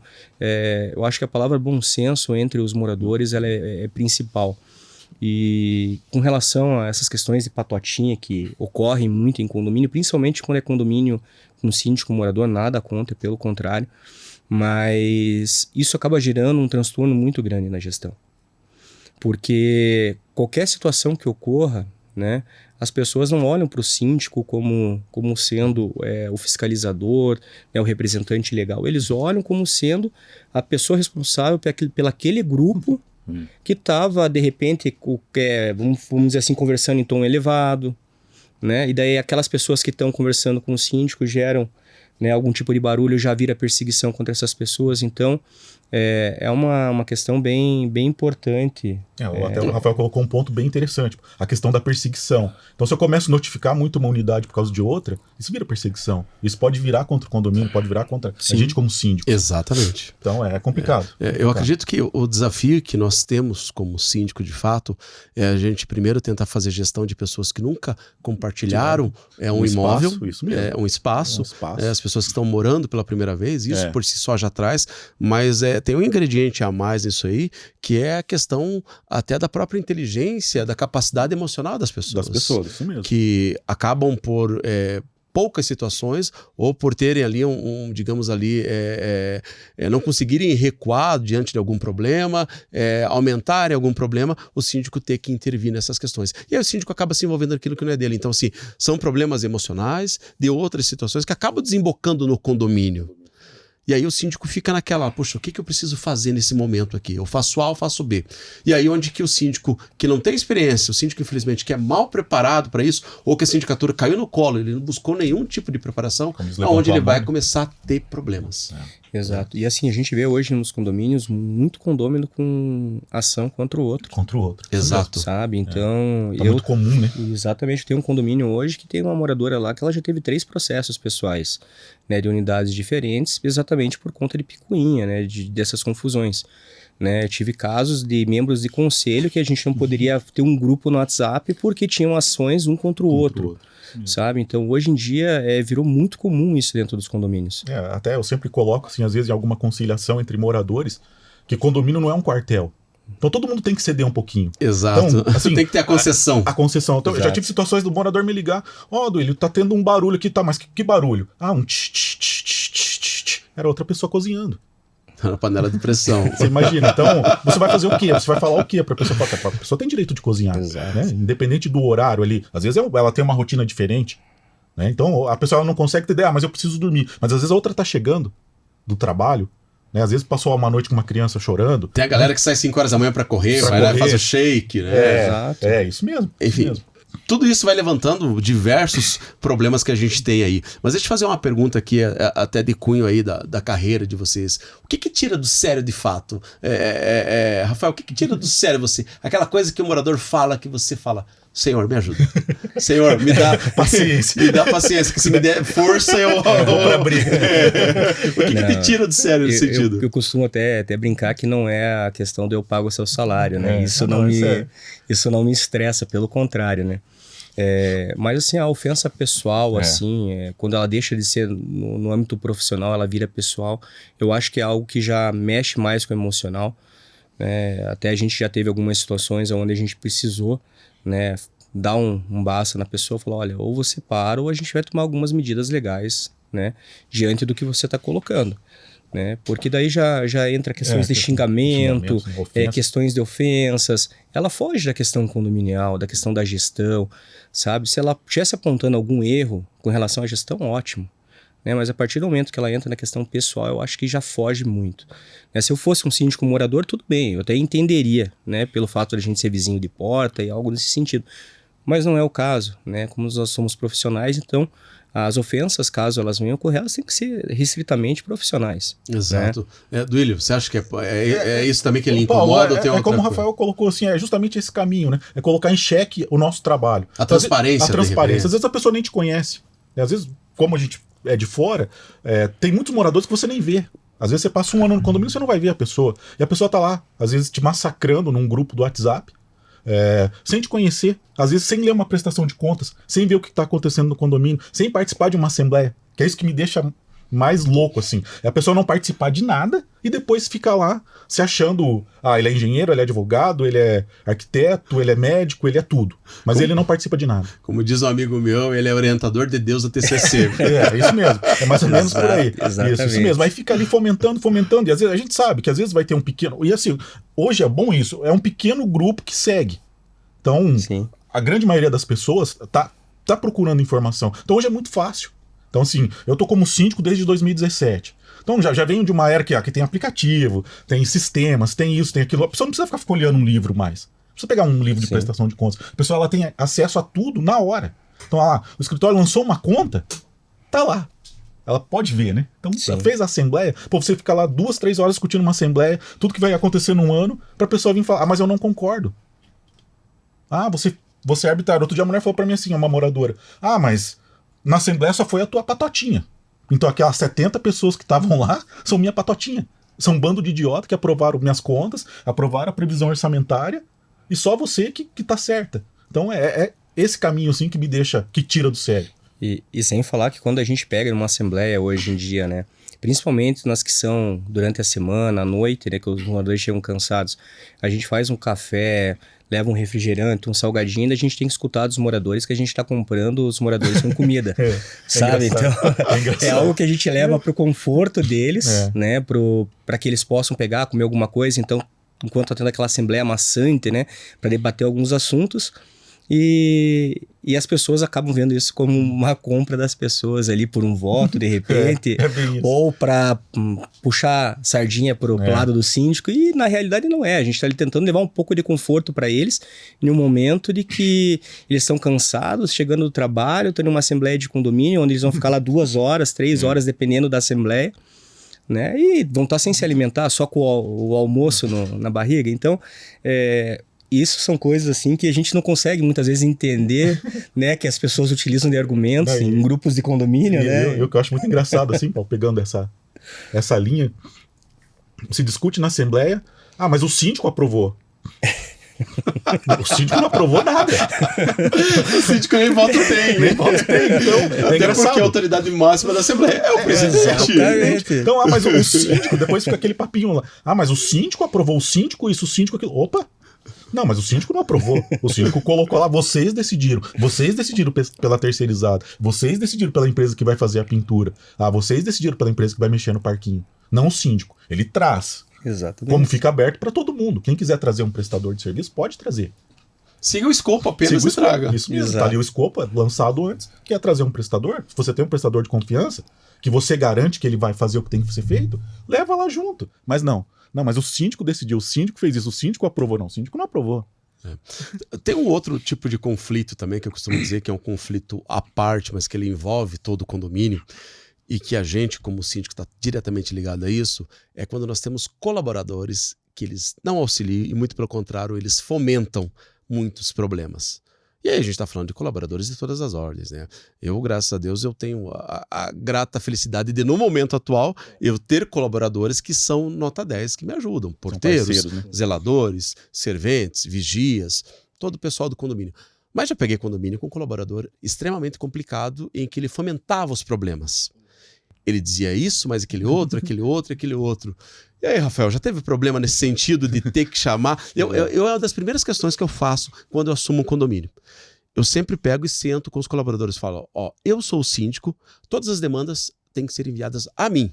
eu acho que a palavra bom senso entre os moradores ela é principal. E com relação a essas questões de patotinha que ocorrem muito em condomínio, principalmente quando é condomínio com síndico morador, nada contra, pelo contrário. Mas isso acaba gerando um transtorno muito grande na gestão. Porque qualquer situação que ocorra, né, as pessoas não olham para o síndico como sendo o fiscalizador, né, o representante legal. Eles olham como sendo a pessoa responsável pelaquele grupo que estava, de repente, vamos dizer assim, conversando em tom elevado. Né? E daí aquelas pessoas que estão conversando com o síndico geram, né, algum tipo de barulho, já vira perseguição contra essas pessoas. Então, é uma questão bem importante. Até o Rafael colocou um ponto bem interessante, a questão da perseguição. Então, se eu começo a notificar muito uma unidade por causa de outra, isso vira perseguição. Isso pode virar contra o condomínio, pode virar contra a gente como síndico. Exatamente. Então, é complicado. Eu acredito que o desafio que nós temos como síndico, de fato, é a gente primeiro tentar fazer gestão de pessoas que nunca compartilharam um imóvel, espaço, isso mesmo. Um espaço. As pessoas que estão morando pela primeira vez, isso por si só já traz, mas tem um ingrediente a mais nisso aí, que é a questão até da própria inteligência, da capacidade emocional das pessoas. Isso mesmo. Que acabam por poucas situações ou por terem ali digamos ali, não conseguirem recuar diante de algum problema, aumentarem algum problema, o síndico ter que intervir nessas questões. E aí o síndico acaba se envolvendo naquilo que não é dele. Então, assim, são problemas emocionais de outras situações que acabam desembocando no condomínio. E aí o síndico fica naquela, poxa, o que eu preciso fazer nesse momento aqui? Eu faço A ou faço B? E aí onde que o síndico, que não tem experiência, o síndico infelizmente que é mal preparado para isso, ou que a sindicatura caiu no colo, ele não buscou nenhum tipo de preparação, onde ele vai começar a ter problemas. Exato. E assim, a gente vê hoje nos condomínios muito condômino com ação contra o outro. Contra o outro. Exato. Sabe? Então... Tá muito comum, né? Exatamente. Tem um condomínio hoje que tem uma moradora lá que ela já teve 3 processos pessoais, né, de unidades diferentes, exatamente por conta de picuinha, né, dessas confusões. Né? Tive casos de membros de conselho que a gente não poderia ter um grupo no WhatsApp porque tinham ações um contra o outro. Sabe? Então, hoje em dia, virou muito comum isso dentro dos condomínios. Até eu sempre coloco, assim, às vezes, em alguma conciliação entre moradores, que condomínio não é um quartel. Então, todo mundo tem que ceder um pouquinho. Exato. Então, assim, tem que ter a concessão. A concessão. Então, eu já tive situações do morador me ligar, Duílio, tá tendo um barulho aqui, tá, mas que barulho? Um tch, tch, tch, tch, tch, tch. Era outra pessoa cozinhando. Na panela de pressão. Você imagina. Então, você vai fazer o quê? Você vai falar o quê pra pessoa? A pessoa tem direito de cozinhar. Né? Independente do horário ali. Às vezes ela tem uma rotina diferente. Né? Então, a pessoa não consegue ter ideia, mas eu preciso dormir. Mas às vezes a outra tá chegando do trabalho. Né? Às vezes passou uma noite com uma criança chorando. Tem a galera que sai 5 horas da manhã pra correr, vai lá e faz o shake. Né? Exato. Isso mesmo. Enfim. Isso mesmo. Tudo isso vai levantando diversos problemas que a gente tem aí. Mas deixa eu fazer uma pergunta aqui, até de cunho aí da carreira de vocês. O que tira do sério de fato? Rafael, o que tira do sério você? Aquela coisa que o morador fala, que você fala, Senhor, me ajuda. Senhor, me dá paciência. Me dá paciência, que se me der força, eu vou pra briga. O que te tira do sério nesse sentido? Eu costumo até brincar que não é a questão de eu pago o seu salário, né? Isso não me estressa, pelo contrário, né? Mas assim, a ofensa pessoal, assim, quando ela deixa de ser no âmbito profissional, ela vira pessoal, eu acho que é algo que já mexe mais com o emocional. Até a gente já teve algumas situações onde a gente precisou, né, dar um basta na pessoa, falar, olha, ou você para ou a gente vai tomar algumas medidas legais, né, diante do que você está colocando. Né? Porque daí já entra questões de xingamento, questões de ofensas. Ela foge da questão condominial, da questão da gestão, sabe? Se ela estivesse apontando algum erro com relação à gestão, ótimo. Né? Mas a partir do momento que ela entra na questão pessoal, eu acho que já foge muito. Né? Se eu fosse um síndico morador, tudo bem, eu até entenderia, né? Pelo fato de a gente ser vizinho de porta e algo nesse sentido. Mas não é o caso, né? Como nós somos profissionais, então as ofensas, caso elas venham ocorrer, elas têm que ser restritamente profissionais. Exato. Né? Duílio, você acha que é isso também que ele incomoda? Paulo, como o Rafael colocou assim, é justamente esse caminho, né? É colocar em xeque o nosso trabalho. A transparência. A transparência. Às vezes a pessoa nem te conhece. Às vezes, como a gente é de fora, tem muitos moradores que você nem vê. Às vezes você passa um ano no condomínio e você não vai ver a pessoa. E a pessoa tá lá, às vezes te massacrando num grupo do WhatsApp, sem te conhecer, às vezes sem ler uma prestação de contas, sem ver o que está acontecendo no condomínio, sem participar de uma assembleia, que é isso que me deixa mais louco, assim. É a pessoa não participar de nada e depois ficar lá se achando, ele é engenheiro, ele é advogado, ele é arquiteto, ele é médico, ele é tudo. Mas ele não participa de nada. Como diz um amigo meu, ele é orientador de Deus da TCC. Isso mesmo. É mais ou menos por aí. Isso mesmo. Aí fica ali fomentando, e às vezes a gente sabe que às vezes vai ter um pequeno... E assim, hoje é bom isso, é um pequeno grupo que segue. Então, sim, a grande maioria das pessoas tá procurando informação. Então hoje é muito fácil. Então assim, eu tô como síndico desde 2017. Então já venho de uma era que tem aplicativo, tem sistemas, tem isso, tem aquilo. A pessoa não precisa ficar folheando um livro mais. Não precisa pegar um livro de prestação de contas. A pessoa ela tem acesso a tudo na hora. Então o escritório lançou uma conta, tá lá. Ela pode ver, né? Então ela fez a assembleia, você fica lá 2, 3 horas discutindo uma assembleia, tudo que vai acontecer num ano, pra pessoa vir falar, mas eu não concordo. Você é arbitrário. Outro dia a mulher falou pra mim assim, uma moradora, mas na assembleia só foi a tua patotinha. Então aquelas 70 pessoas que estavam lá são minha patotinha. São um bando de idiota que aprovaram minhas contas, aprovaram a previsão orçamentária, e só você que tá certa. Então é esse caminho assim que tira do sério. E sem falar que quando a gente pega numa assembleia hoje em dia, né, principalmente nas que são durante a semana, à noite, né, que os moradores chegam cansados. A gente faz um café, leva um refrigerante, um salgadinho, e a gente tem que escutar dos moradores que a gente está comprando os moradores com comida, sabe? Então, é algo que a gente leva para o conforto deles, né, para que eles possam pegar, comer alguma coisa. Então, enquanto está tendo aquela assembleia maçante, né, para debater alguns assuntos, e as pessoas acabam vendo isso como uma compra das pessoas ali por um voto, de repente, ou para puxar sardinha pro lado do síndico, e na realidade não é. A gente está ali tentando levar um pouco de conforto para eles em um momento de que eles estão cansados, chegando do trabalho, tendo uma assembleia de condomínio, onde eles vão ficar lá 2 horas, 3 horas, dependendo da assembleia, né? E vão estar sem se alimentar, só com o almoço na barriga. Então, isso são coisas assim que a gente não consegue muitas vezes entender, né? Que as pessoas utilizam de argumentos em grupos de condomínio, né? Eu que eu acho muito engraçado, assim, Paulo, pegando essa linha, se discute na Assembleia, mas o síndico aprovou. O síndico não aprovou nada. O síndico nem voto tem, nem voto tem. Então, até porque a autoridade máxima da Assembleia é o presidente. Então, mas o síndico, depois fica aquele papinho lá. Mas o síndico aprovou, o síndico isso, o síndico aquilo. Opa! Não, mas o síndico não aprovou. O síndico colocou lá, vocês decidiram pela terceirizada, vocês decidiram pela empresa que vai fazer a pintura, vocês decidiram pela empresa que vai mexer no parquinho. Não o síndico. Ele traz. Exatamente. Como fica aberto para todo mundo. Quem quiser trazer um prestador de serviço, pode trazer. Siga o escopo apenas e traga. Isso mesmo, tá ali o escopo lançado antes. Quer trazer um prestador? Se você tem um prestador de confiança, que você garante que ele vai fazer o que tem que ser feito, leva lá junto. Mas não, mas o síndico decidiu, o síndico fez isso, o síndico aprovou. Não, o síndico não aprovou. Tem um outro tipo de conflito também, que eu costumo dizer que é um conflito à parte, mas que ele envolve todo o condomínio, e que a gente, como síndico, está diretamente ligado a isso, é quando nós temos colaboradores que eles não auxiliam e, muito pelo contrário, eles fomentam muitos problemas. E aí a gente está falando de colaboradores de todas as ordens, né? Eu, graças a Deus, eu tenho a grata felicidade de, no momento atual, eu ter colaboradores que são nota 10, que me ajudam. Porteiros, né? Zeladores, serventes, vigias, todo o pessoal do condomínio. Mas já peguei condomínio com um colaborador extremamente complicado, em que ele fomentava os problemas. Ele dizia isso, mas aquele outro. E aí, Rafael, já teve problema nesse sentido de ter que chamar? É uma das primeiras questões que eu faço quando eu assumo um condomínio. Eu sempre pego e sento com os colaboradores e falo, eu sou o síndico, todas as demandas têm que ser enviadas a mim.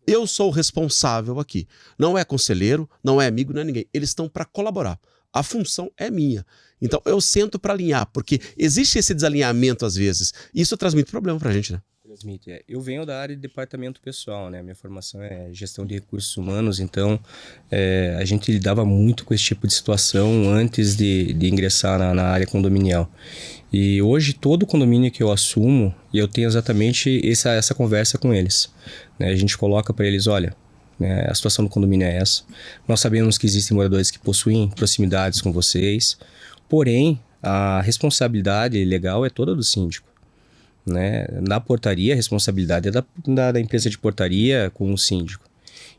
Eu sou o responsável aqui. Não é conselheiro, não é amigo, não é ninguém. Eles estão para colaborar. A função é minha. Então, eu sento para alinhar, porque existe esse desalinhamento às vezes. E isso traz muito problema para a gente, né? Eu venho da área de departamento pessoal, né? Minha formação é gestão de recursos humanos, então a gente lidava muito com esse tipo de situação antes de ingressar na área condominial. E hoje todo condomínio que eu assumo, eu tenho exatamente essa conversa com eles, né? A gente coloca para eles, olha, né, a situação do condomínio é essa. Nós sabemos que existem moradores que possuem proximidades com vocês, porém a responsabilidade legal é toda do síndico. Né? Na portaria, a responsabilidade é da empresa de portaria com o síndico.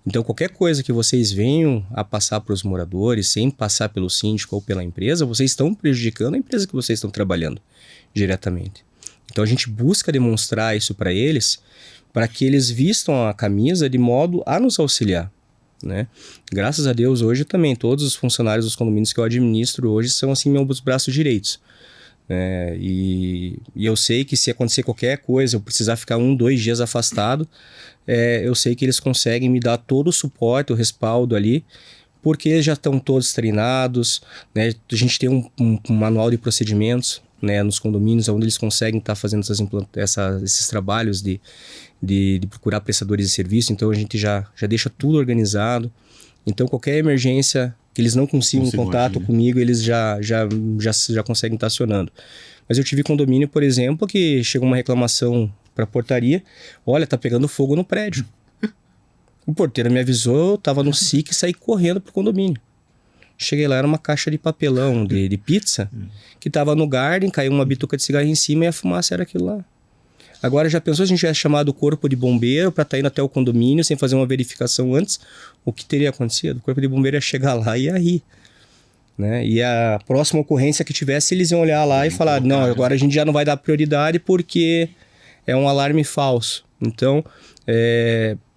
Então, qualquer coisa que vocês venham a passar para os moradores, sem passar pelo síndico ou pela empresa, vocês estão prejudicando a empresa que vocês estão trabalhando diretamente. Então, a gente busca demonstrar isso para eles, para que eles vistam a camisa de modo a nos auxiliar. Né? Graças a Deus, hoje também, todos os funcionários dos condomínios que eu administro hoje são assim meus braços direitos. E eu sei que se acontecer qualquer coisa, eu precisar ficar 1-2 dias afastado, eu sei que eles conseguem me dar todo o suporte, o respaldo ali, porque eles já estão todos treinados, né? A gente tem um manual de procedimentos, né, nos condomínios, onde eles conseguem estar fazendo esses trabalhos de procurar prestadores de serviço, então a gente já deixa tudo organizado. Então qualquer emergência que eles não consigam contato comigo, eles já conseguem estar acionando. Mas eu tive condomínio, por exemplo, que chegou uma reclamação para a portaria, olha, tá pegando fogo no prédio. O porteiro me avisou, eu tava no SIC e saí correndo pro condomínio. Cheguei lá, era uma caixa de papelão de pizza, que tava no garden, caiu uma bituca de cigarro em cima e a fumaça era aquilo lá. Agora, já pensou se a gente tivesse chamado o corpo de bombeiro para estar indo até o condomínio sem fazer uma verificação antes? O que teria acontecido? O corpo de bombeiro ia chegar lá e ia rir. Né? E a próxima ocorrência que tivesse, eles iam olhar lá e falar, não, agora a gente já não vai dar prioridade porque é um alarme falso. Então,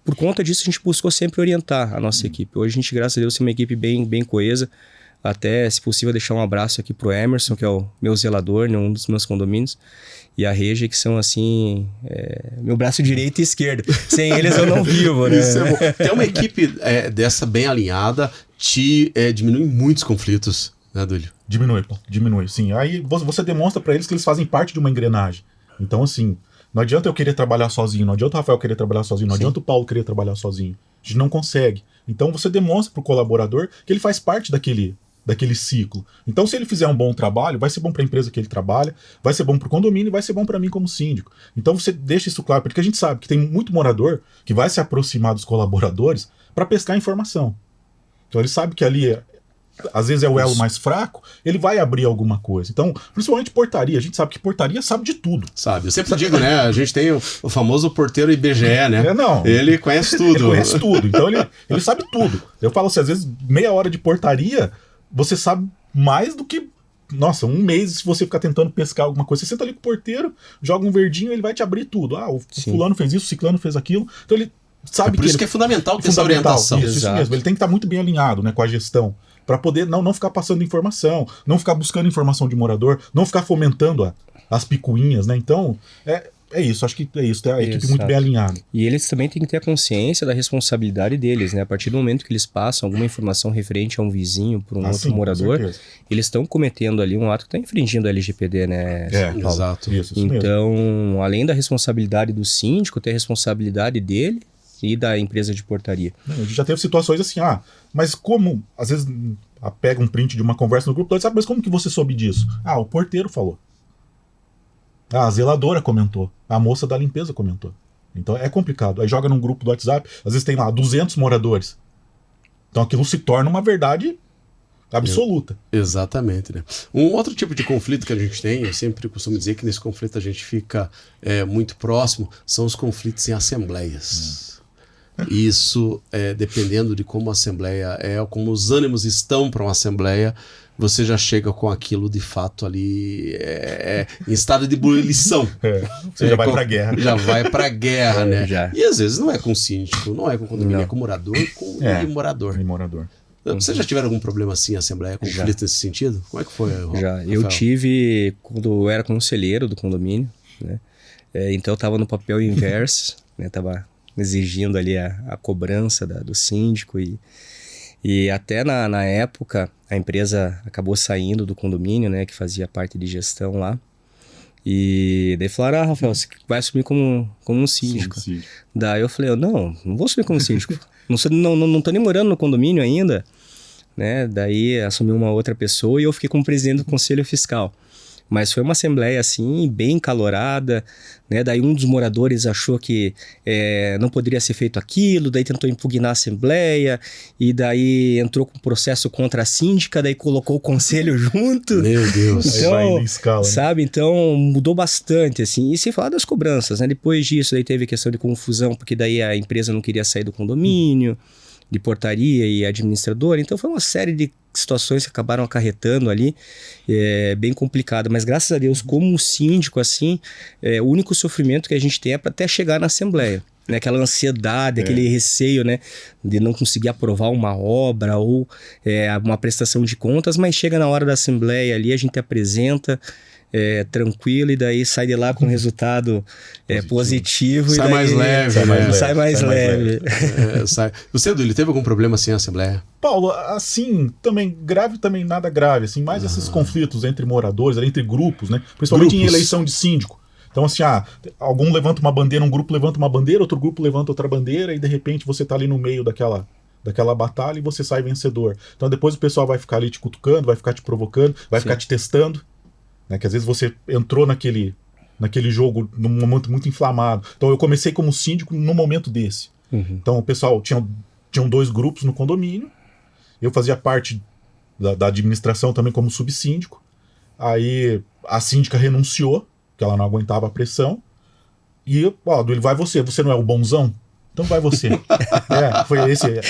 por conta disso, a gente buscou sempre orientar a nossa equipe. Hoje a gente, graças a Deus, tem uma equipe bem coesa. Até, se possível, deixar um abraço aqui pro Emerson, que é o meu zelador, né, um dos meus condomínios, e a Regia, que são, assim, meu braço direito e esquerdo. Sem eles eu não vivo, né? Isso é bom. Ter uma equipe dessa bem alinhada diminui muitos conflitos, né, Duílio? Diminui, sim. Aí você demonstra para eles que eles fazem parte de uma engrenagem. Então, assim, não adianta eu querer trabalhar sozinho, não adianta o Rafael querer trabalhar sozinho, não adianta o Paulo querer trabalhar sozinho. A gente não consegue. Então, você demonstra pro colaborador que ele faz parte daquele ciclo. Então, se ele fizer um bom trabalho, vai ser bom para a empresa que ele trabalha, vai ser bom para o condomínio e vai ser bom para mim como síndico. Então, você deixa isso claro, porque a gente sabe que tem muito morador que vai se aproximar dos colaboradores para pescar informação. Então, ele sabe que ali, às vezes, é o elo mais fraco, ele vai abrir alguma coisa. Então, principalmente portaria, a gente sabe que portaria sabe de tudo. Sabe, eu sempre digo, né, a gente tem o famoso porteiro IBGE, né? Não. Ele conhece tudo. Ele conhece tudo, então ele sabe tudo. Eu falo assim, às vezes, meia hora de portaria, você sabe mais do que, nossa, um mês se você ficar tentando pescar alguma coisa. Você senta ali com o porteiro, joga um verdinho, ele vai te abrir tudo. Ah, o fulano fez isso, o ciclano fez aquilo. Então ele sabe por isso que é fundamental ter essa orientação. Isso mesmo, ele tem que estar muito bem alinhado, né, com a gestão, para poder não ficar passando informação, não ficar buscando informação de morador, não ficar fomentando as picuinhas, né? Então, é isso, acho que é isso, ter a equipe muito bem alinhada. E eles também têm que ter a consciência da responsabilidade deles, né? A partir do momento que eles passam alguma informação referente a um vizinho, para um outro morador, eles estão cometendo ali um ato que está infringindo a LGPD, né? Exato. Isso então, mesmo. Além da responsabilidade do síndico, tem a responsabilidade dele e da empresa de portaria. A gente já teve situações assim, mas como, às vezes, pega um print de uma conversa no grupo, sabe, mas como que você soube disso? O porteiro falou. A zeladora comentou. A moça da limpeza comentou. Então é complicado. Aí joga num grupo do WhatsApp, às vezes tem lá 200 moradores. Então aquilo se torna uma verdade absoluta. Exatamente, né? Um outro tipo de conflito que a gente tem, eu sempre costumo dizer que nesse conflito a gente fica muito próximo, são os conflitos em assembleias. Isso, dependendo de como a assembleia ou como os ânimos estão para uma assembleia, você já chega com aquilo de fato ali em estado de ebulição. Você já vai pra guerra. Já vai pra guerra, né? Já. E às vezes não é com síndico, não é com condomínio, é com morador, com morador. E morador. Vocês já tiveram algum problema assim, assembleia, conflito nesse sentido? Como é que foi, Já. Eu tive quando eu era conselheiro do condomínio, né? Então eu estava no papel inverso, né? Tava exigindo ali a cobrança do síndico e até na época a empresa acabou saindo do condomínio, né, que fazia parte de gestão lá, e daí falaram, Rafael, você vai assumir como um síndico. Sim. Daí eu falei, não vou assumir como síndico, não tô nem morando no condomínio ainda, né, daí assumiu uma outra pessoa e eu fiquei como presidente do conselho fiscal. Mas foi uma assembleia, assim, bem calorada, né? Daí um dos moradores achou que não poderia ser feito aquilo, daí tentou impugnar a assembleia, e daí entrou com processo contra a síndica, daí colocou o conselho junto. Meu Deus. Então, aí vai em escala, sabe? Então, mudou bastante, assim. E sem falar das cobranças, né? Depois disso, daí teve questão de confusão, porque daí a empresa não queria sair do condomínio, de portaria e administrador. Então, foi uma série de situações que acabaram acarretando ali, bem complicado, mas graças a Deus, como síndico, assim, o único sofrimento que a gente tem é para até chegar na assembleia, né? Aquela ansiedade, aquele receio, né, de não conseguir aprovar uma obra ou uma prestação de contas, mas chega na hora da assembleia ali, a gente apresenta tranquilo, e daí sai de lá com resultado positivo. Sai e daí, mais leve, né? Sai mais leve. Você, Duílio, teve algum problema assim na assembleia? Paulo, assim, também grave, também nada grave, assim, mais esses conflitos entre moradores, entre grupos, né? Principalmente em eleição de síndico. Então, assim, algum levanta uma bandeira, um grupo levanta uma bandeira, outro grupo levanta outra bandeira, e de repente você tá ali no meio daquela batalha e você sai vencedor. Então depois o pessoal vai ficar ali te cutucando, vai ficar te provocando, vai ficar te testando, né? Que às vezes você entrou naquele jogo num momento muito inflamado. Então eu comecei como síndico num momento desse. Então o pessoal tinham 2 grupos no condomínio, eu fazia parte da administração também como subsíndico. Aí a síndica renunciou, que ela não aguentava a pressão, e Duílio, vai você não é o bonzão? Então vai você. Foi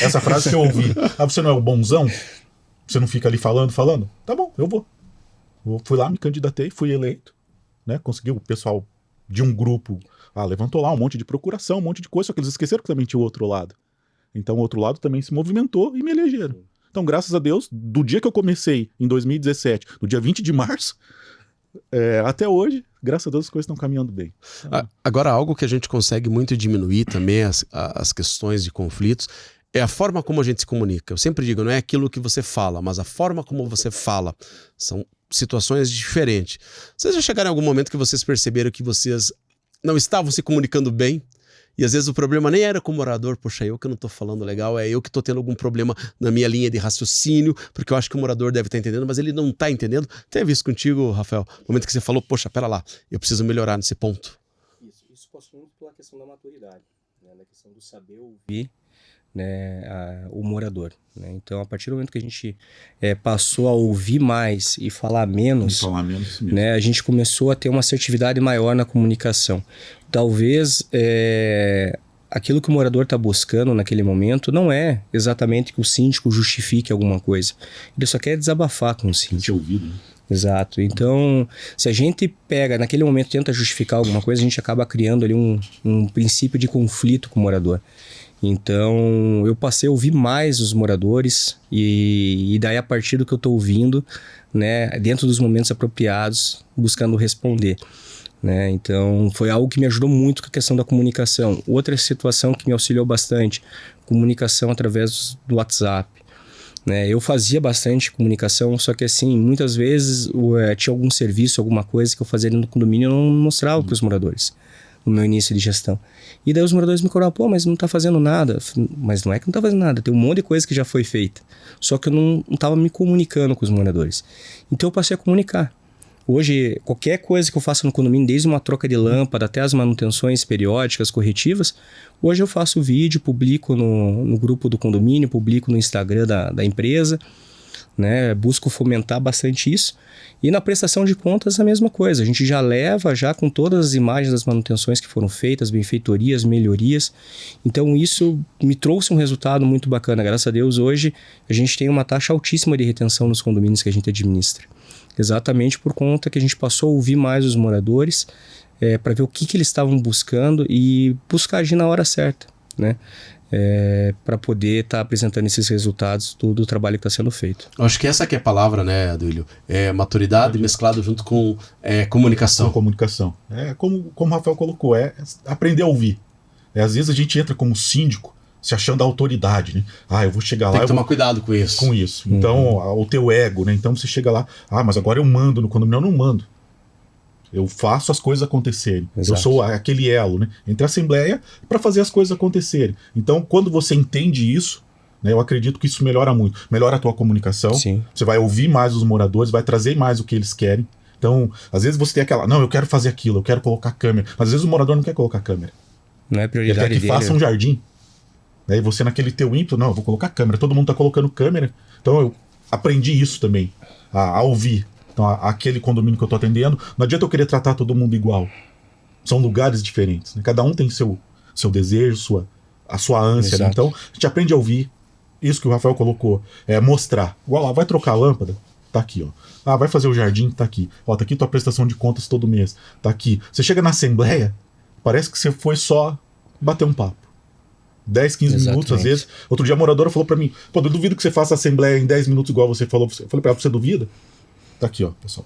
essa frase que eu ouvi. Você não é o bonzão? Você não fica ali falando? Tá bom, eu vou. Fui lá, me candidatei, fui eleito, né? Consegui, o pessoal de um grupo. Levantou lá um monte de procuração, um monte de coisa, só que eles esqueceram que também tinha o outro lado. Então o outro lado também se movimentou e me elegeram. Então, graças a Deus, do dia que eu comecei, em 2017, no dia 20 de março, até hoje, graças a Deus as coisas estão caminhando bem. Agora, algo que a gente consegue muito diminuir também as questões de conflitos é a forma como a gente se comunica. Eu sempre digo, não é aquilo que você fala, mas a forma como você fala. São situações diferentes. Vocês já chegaram em algum momento que vocês perceberam que vocês não estavam se comunicando bem? E às vezes o problema nem era com o morador, poxa, eu que não tô falando legal, é eu que tô tendo algum problema na minha linha de raciocínio, porque eu acho que o morador deve estar entendendo, mas ele não tá entendendo. Teve isso contigo, Rafael? No momento que você falou, poxa, pera lá, eu preciso melhorar nesse ponto. Isso passou muito pela questão da maturidade, né? Na questão do saber ouvir, né, o morador, né? Então, a partir do momento que a gente passou a ouvir mais e falar menos, né, a gente começou a ter uma assertividade maior na comunicação. Talvez aquilo que o morador está buscando naquele momento não é exatamente que o síndico justifique alguma coisa. Ele só quer desabafar com o síndico. Ouvido, né? Exato. Então, se a gente pega, naquele momento, tenta justificar alguma coisa, a gente acaba criando ali um princípio de conflito com o morador. Então, eu passei a ouvir mais os moradores e daí, a partir do que eu estou ouvindo, né, dentro dos momentos apropriados, buscando responder, né? Então, foi algo que me ajudou muito com a questão da comunicação. Outra situação que me auxiliou bastante, comunicação através do WhatsApp, né? Eu fazia bastante comunicação, só que assim, muitas vezes tinha algum serviço, alguma coisa que eu fazia no condomínio e eu não mostrava para os moradores no meu início de gestão. E daí os moradores me cobravam, pô, mas não tá fazendo nada. Mas não é que não tá fazendo nada, tem um monte de coisa que já foi feita. Só que eu não tava me comunicando com os moradores. Então eu passei a comunicar. Hoje, qualquer coisa que eu faça no condomínio, desde uma troca de lâmpada até as manutenções periódicas, corretivas, hoje eu faço vídeo, publico no grupo do condomínio, publico no Instagram da empresa, né? Busco fomentar bastante isso. E na prestação de contas a mesma coisa, a gente já leva já com todas as imagens das manutenções que foram feitas, benfeitorias, melhorias. Então isso me trouxe um resultado muito bacana. Graças a Deus hoje a gente tem uma taxa altíssima de retenção nos condomínios que a gente administra. Exatamente por conta que a gente passou a ouvir mais os moradores, para ver o que eles estavam buscando e buscar agir na hora certa, né? Para poder estar apresentando esses resultados do trabalho que está sendo feito. Eu acho que essa que é a palavra, né, Duílio? Maturidade mesclado junto com comunicação. Com comunicação. Como o Rafael colocou, aprender a ouvir. Às vezes a gente entra como síndico se achando a autoridade, né? Eu vou chegar lá... Tem que tomar cuidado com isso. Com isso. Então, o teu ego, né? Então você chega lá, mas agora eu mando no condomínio. Eu não mando. Eu faço as coisas acontecerem. Exato. Eu sou aquele elo, né, entre a assembleia para fazer as coisas acontecerem. Então, quando você entende isso, né, eu acredito que isso melhora muito. Melhora a tua comunicação. Sim. Você vai ouvir mais os moradores, vai trazer mais o que eles querem. Então, às vezes você tem aquela, não, eu quero fazer aquilo, eu quero colocar câmera. Mas às vezes o morador não quer colocar câmera. Não é prioridade dele. Ele quer que faça um jardim. Daí você naquele teu ímpeto, não, eu vou colocar câmera. Todo mundo tá colocando câmera. Então eu aprendi isso também, a ouvir. Então, aquele condomínio que eu tô atendendo, não adianta eu querer tratar todo mundo igual. São lugares diferentes, né? Cada um tem seu desejo, a sua ânsia, né? Então, a gente aprende a ouvir. Isso que o Rafael colocou, mostrar. Igual lá, vai trocar a lâmpada? Tá aqui, ó. Vai fazer o jardim? Tá aqui. Ó, tá aqui tua prestação de contas todo mês. Tá aqui. Você chega na assembleia, parece que você foi só bater um papo. 10, 15 minutos, às vezes. Outro dia a moradora falou pra mim, pô, eu duvido que você faça a assembleia em 10 minutos igual você falou. Eu falei pra ela, você duvida? Tá aqui, ó, pessoal.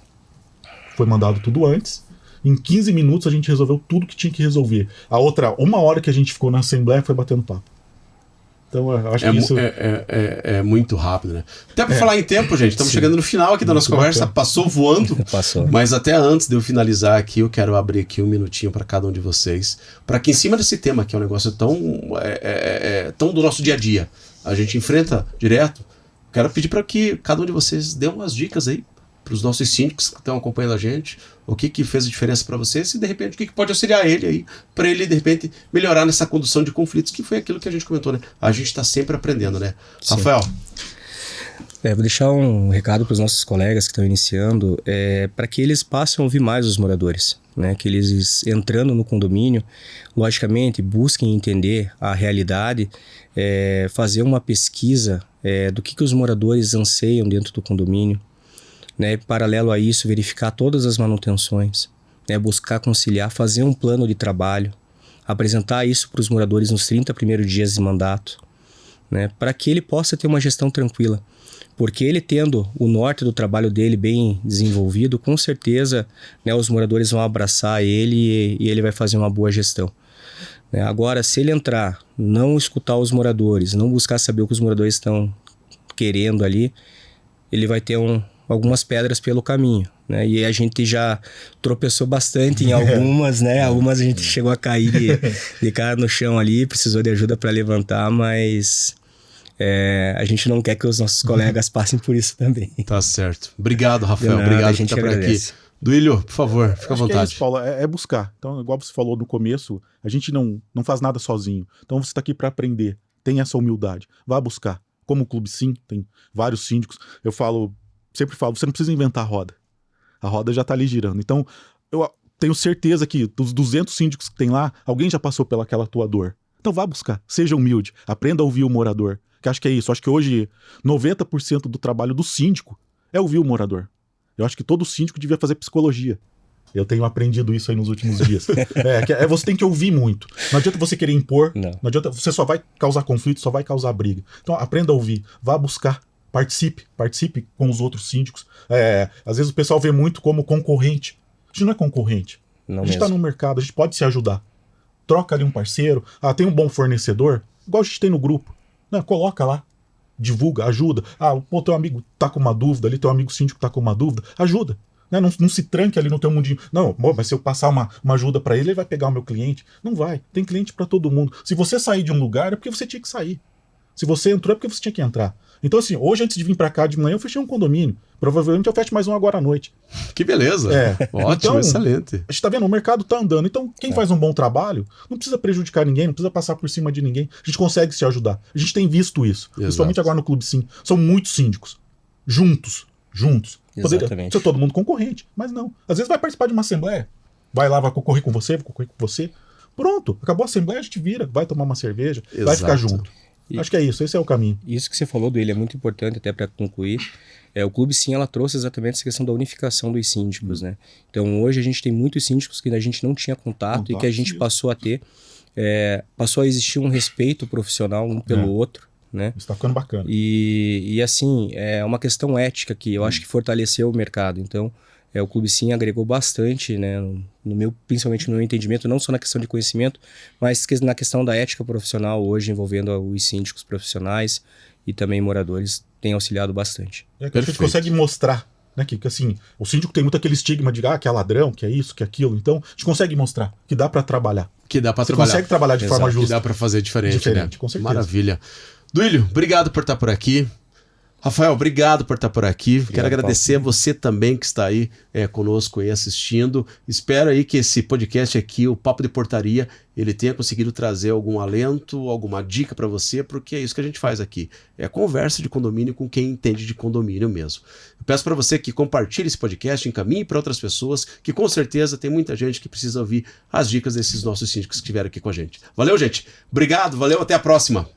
Foi mandado tudo antes. Em 15 minutos a gente resolveu tudo que tinha que resolver. A outra, 1 hora que a gente ficou na assembleia foi batendo papo. Então, eu acho que isso... É muito rápido, né? Até pra falar em tempo, gente, estamos chegando no final aqui da nossa conversa. Passou voando. Passou. Mas até antes de eu finalizar aqui, eu quero abrir aqui um minutinho para cada um de vocês. Para que em cima desse tema, que é um negócio tão do nosso dia a dia, a gente enfrenta direto, quero pedir para que cada um de vocês dê umas dicas aí para os nossos síndicos que estão acompanhando a gente, o que fez a diferença para vocês e de repente o que pode auxiliar ele aí, para ele de repente melhorar nessa condução de conflitos, que foi aquilo que a gente comentou, né? A gente está sempre aprendendo, né? Sim. Rafael? Vou deixar um recado para os nossos colegas que estão iniciando, para que eles passem a ouvir mais os moradores, né? Que eles, entrando no condomínio, logicamente, busquem entender a realidade, fazer uma pesquisa do que os moradores anseiam dentro do condomínio, né? Paralelo a isso, verificar todas as manutenções, né, buscar conciliar, fazer um plano de trabalho, apresentar isso para os moradores nos 30 primeiros dias de mandato, né, para que ele possa ter uma gestão tranquila. Porque ele tendo o norte do trabalho dele bem desenvolvido, com certeza, né, os moradores vão abraçar ele e ele vai fazer uma boa gestão. Né? Agora, se ele entrar, não escutar os moradores, não buscar saber o que os moradores estão querendo ali, ele vai ter algumas pedras pelo caminho. Né? E a gente já tropeçou bastante em algumas, né? Algumas a gente chegou a cair de cara no chão ali, precisou de ajuda para levantar, mas... a gente não quer que os nossos colegas passem por isso também. Tá certo. Obrigado, Rafael. Nada, obrigado a por gente estar por agradece. aqui. Duílio, por favor, fica à Acho que é vontade. isso, Paulo, é buscar. Então, igual você falou no começo, a gente não faz nada sozinho. Então você está aqui para aprender. Tem essa humildade. Vá buscar. Como o Clube Sim, tem vários síndicos. Eu sempre falo, você não precisa inventar a roda. A roda já está ali girando. Então, eu tenho certeza que dos 200 síndicos que tem lá, alguém já passou pelaquela tua dor. Então vá buscar. Seja humilde. Aprenda a ouvir o morador. Que acho que é isso. Acho que hoje 90% do trabalho do síndico é ouvir o morador. Eu acho que todo síndico devia fazer psicologia. Eu tenho aprendido isso aí nos últimos dias. Você tem que ouvir muito. Não adianta você querer impor. Não adianta. Você só vai causar conflito, só vai causar briga. Então aprenda a ouvir. Vá buscar. Participe com os outros síndicos. Às vezes o pessoal vê muito como concorrente. A gente não é concorrente. Não a gente está no mercado, a gente pode se ajudar. Troca ali um parceiro. Tem um bom fornecedor, igual a gente tem no grupo. Não, coloca lá. Divulga, ajuda. Teu amigo tá com uma dúvida ali, teu amigo síndico tá com uma dúvida. Ajuda. Né? Não se tranque ali no teu mundinho. Não, mas se eu passar uma ajuda para ele vai pegar o meu cliente. Não vai. Tem cliente para todo mundo. Se você sair de um lugar é porque você tinha que sair. Se você entrou é porque você tinha que entrar. Então assim, hoje antes de vir para cá de manhã eu fechei um condomínio. Provavelmente eu fecho mais um agora à noite. Que beleza. Ótimo, então, excelente. A gente tá vendo, o mercado tá andando. Então quem faz um bom trabalho não precisa prejudicar ninguém, não precisa passar por cima de ninguém. A gente consegue se ajudar. A gente tem visto isso. Exato. Principalmente agora no Clube Sim. São muitos síndicos. Juntos. Poderia ser todo mundo concorrente, mas não. Às vezes vai participar de uma assembleia. Vai lá, vai concorrer com você. Pronto, acabou a assembleia, a gente vira, vai tomar uma cerveja, vai ficar junto. Acho que é isso, esse é o caminho. Isso que você falou do ele é muito importante, até para concluir. O Clube Sim, ela trouxe exatamente essa questão da unificação dos síndicos, né? Então hoje a gente tem muitos síndicos que a gente não tinha contato e que a gente passou a ter. Passou a existir um respeito profissional um pelo outro, né? Isso tá ficando bacana. E assim, é uma questão ética que eu acho que fortaleceu o mercado. Então, o Clube Sim agregou bastante, né, principalmente no meu entendimento, não só na questão de conhecimento, mas na questão da ética profissional hoje, envolvendo os síndicos profissionais e também moradores, tem auxiliado bastante. Que a gente consegue mostrar, né, que assim, o síndico tem muito aquele estigma de que é ladrão, que é isso, que é aquilo. Então, a gente consegue mostrar que dá para trabalhar. Você consegue trabalhar de forma justa. Que dá para fazer diferente, né? Com certeza. Maravilha. Duílio, obrigado por estar por aqui. Rafael, obrigado por estar por aqui. Obrigado, quero agradecer Paulo. a você também que está aí conosco aí assistindo. Espero aí que esse podcast aqui, o Papo de Portaria, ele tenha conseguido trazer algum alento, alguma dica para você, porque é isso que a gente faz aqui. É conversa de condomínio com quem entende de condomínio mesmo. Eu peço para você que compartilhe esse podcast, encaminhe para outras pessoas, que com certeza tem muita gente que precisa ouvir as dicas desses nossos síndicos que estiveram aqui com a gente. Valeu, gente. Obrigado, valeu, até a próxima.